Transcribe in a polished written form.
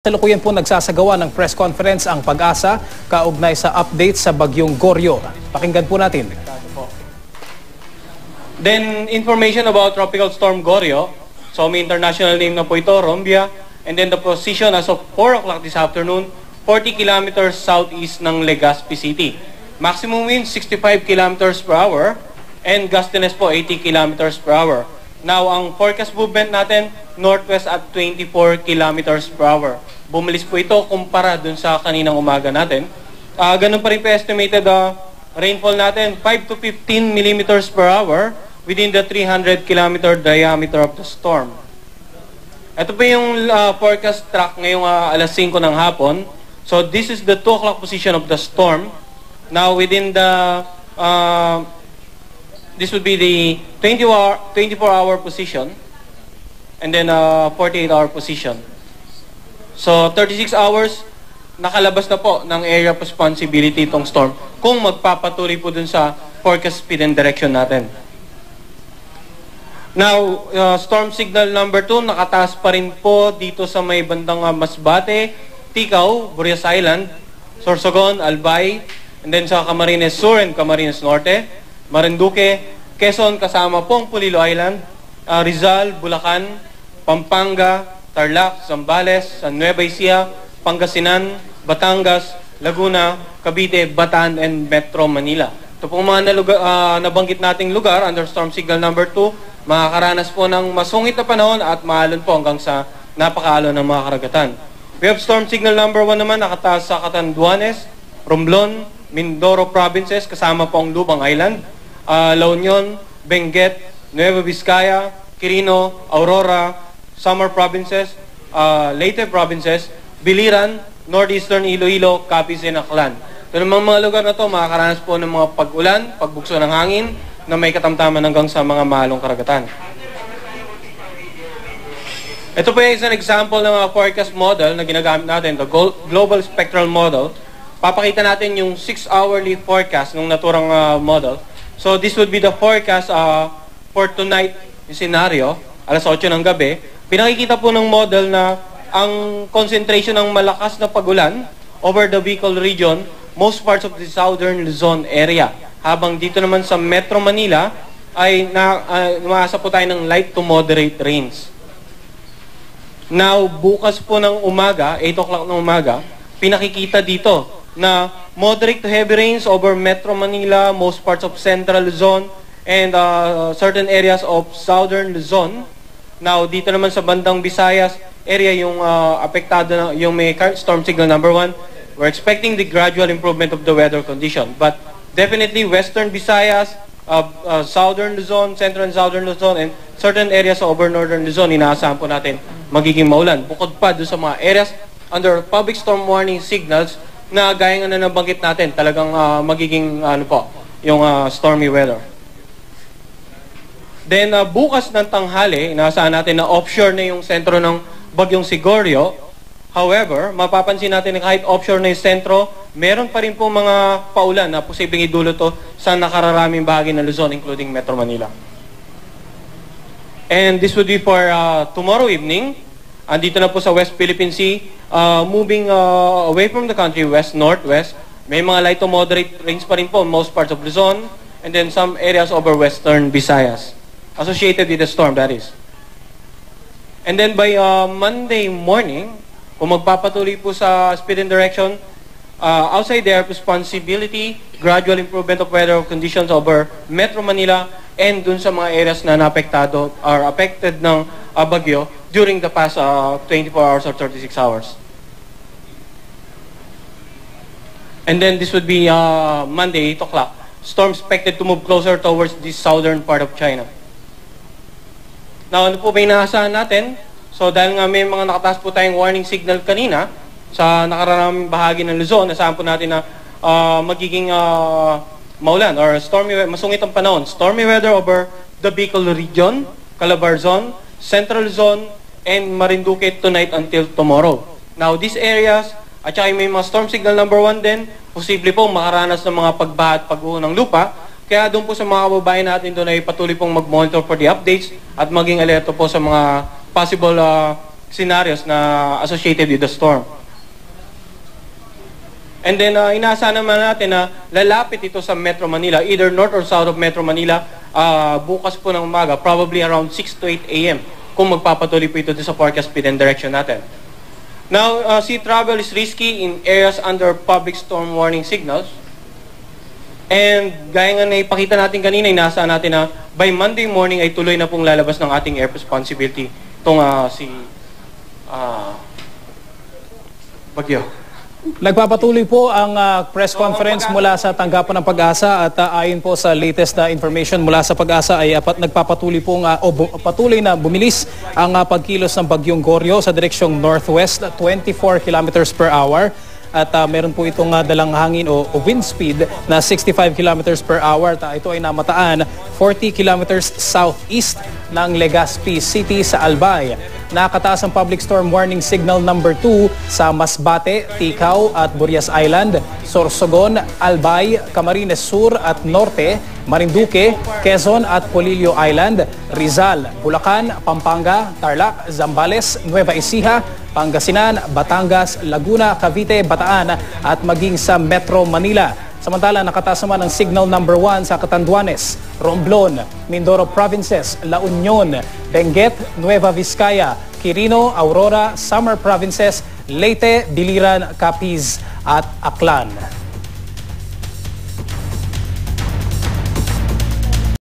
Kasalukuyan po nagsasagawa ng press conference ang Pag-asa kaugnay sa update sa bagyong Goryo. Pakinggan po natin. Then, information about Tropical Storm Goryo. So, may international name na po ito, Rombia. And then the position as of 4 o'clock this afternoon, 40 kilometers southeast ng Legazpi City. Maximum wind, 65 kilometers per hour. And gustiness po, 80 kilometers per hour. Now, ang forecast movement natin, northwest at 24 kilometers per hour. Bumalis po ito kumpara dun sa kaninang umaga natin. Ganun pa rin po estimated rainfall natin, 5 to 15 millimeters per hour within the 300 kilometer diameter of the storm. Ito po yung forecast track ngayong alas 5 ng hapon. So, this is the 2 o'clock position of the storm. Now, within the this would be the 24-hour position and then 48-hour position. So, 36 hours, nakalabas na po ng area of responsibility itong storm kung magpapatuloy po dun sa forecast speed and direction natin. Now, storm signal number 2, nakataas pa rin po dito sa may bandang Masbate, Ticao, Burias Island, Sorsogon, Albay, and then sa Camarines Sur and Camarines Norte, Marinduque, Quezon kasama pong Pulilo Island, Rizal, Bulacan, Pampanga, Tarlac, Zambales, San Nueva Ecija, Pangasinan, Batangas, Laguna, Cavite, Bataan, and Metro Manila. Ito pong mga nabanggit nating lugar under storm signal number 2, makakaranas po ng masungit na panahon at maalon po hanggang sa napakaalon ng mga karagatan. We have storm signal number 1 naman nakataas sa Catanduanes, Romblon, Mindoro provinces kasama po ang Lubang Island, La Union, Benguet, Nueva Vizcaya, Quirino, Aurora, Samar provinces, Leyte provinces, Biliran, Northeastern Iloilo, Capiz, and Aklan. Ito namang mga lugar na ito, makakaranas po ng mga pag-ulan, pagbugso ng hangin, na may katamtaman hanggang sa mga mahalong karagatan. Ito po ay isang example ng mga forecast model na ginagamit natin, the Global Spectral Model. Papakita natin yung 6-hourly forecast ng naturang model. So this would be the forecast for tonight yung scenario, alas 8 ng gabi. Pinakikita po ng model na ang concentration ng malakas na pagulan over the Bicol region, most parts of the southern Luzon area. Habang dito naman sa Metro Manila ay umaasa po tayo ng light to moderate rains. Now, bukas po ng umaga, 8 o'clock ng umaga, pinakikita dito na moderate to heavy rains over Metro Manila, most parts of Central Luzon, and certain areas of Southern Luzon. Now, dito naman sa bandang Visayas area, yung apektado na, yung may storm signal number 1, we're expecting the gradual improvement of the weather condition. But definitely, Western Visayas, Southern Luzon, Central and Southern Luzon, and certain areas over Northern Luzon, inaasahan po natin magiging maulan. Bukod pa doon sa mga areas under public storm warning signals na gaya nga na nabanggit natin, talagang magiging yung stormy weather. Then bukas ng tanghali, inaasahan natin na offshore na yung sentro ng bagyong si Goryo. However, mapapansin natin na kahit offshore na yung sentro, meron pa rin po mga paulan na posibleng idulot to sa nakararaming bahagi ng Luzon, including Metro Manila. And this would be for tomorrow evening. Andito na po sa West Philippine Sea, moving away from the country, west-northwest. May mga light to moderate rains pa rin po in most parts of Luzon, and then some areas over western Visayas, associated with the storm, that is. And then by Monday morning, kung magpapatuloy po sa speed and direction, outside their responsibility, gradual improvement of weather conditions over Metro Manila and dun sa mga areas na napektado or affected ng bagyo during the past 24 hours or 36 hours. And then this would be Monday, 8 o'clock. Storm expected to move closer towards the southern part of China. Now, ano po ba inaasahan natin? So, dahil nga may mga nakataas po tayong warning signal kanina sa nakararaming bahagi ng Luzon, nasahan po natin na magiging maulan or stormy, masungit ang panahon. Stormy weather over the Bicol region, Calabarzon, Central Luzon, and Marinduque tonight until tomorrow. Now, these areas, at saka may mga storm signal number 1 din, posible po makaranas ng mga pagbaha at pagguho ng lupa. Kaya doon po sa mga kababayan natin doon ay patuloy pong mag-monitor for the updates at maging alerto po sa mga possible scenarios na associated with the storm. And then, inaasahan naman natin na lalapit ito sa Metro Manila, either north or south of Metro Manila, bukas po ng umaga, probably around 6 to 8 a.m. kung magpapatuloy po ito sa forecast speed and direction natin. Now, sea travel is risky in areas under public storm warning signals. And gaya nga na ipakita natin kanina, inaasahan natin na by Monday morning ay tuloy na pong lalabas ng ating air responsibility itong bagyo. Nagpapatuloy po ang press conference mula sa tanggapan ng Pag-asa at ayon po sa latest na information mula sa Pag-asa ay nagpapatuloy po patuloy na bumilis ang pagkilos ng bagyong Goryo sa direksyong northwest 24 kilometers per hour. At meron po itong dalang hangin o wind speed na 65 kilometers per hour. Ito ay namataan 40 kilometers southeast ng Legazpi City sa Albay. Nakataas ang public storm warning signal number 2 sa Masbate, Ticao at Burias Island, Sorsogon, Albay, Camarines Sur at Norte, Marinduque, Quezon at Polillo Island, Rizal, Bulacan, Pampanga, Tarlac, Zambales, Nueva Ecija, Pangasinan, Batangas, Laguna, Cavite, Bataan at maging sa Metro Manila. Samantala, nakataas naman ang signal number 1 sa Catanduanes, Romblon, Mindoro Provinces, La Union, Benguet, Nueva Vizcaya, Quirino, Aurora, Samar Provinces, Leyte, Biliran, Capiz at Aklan.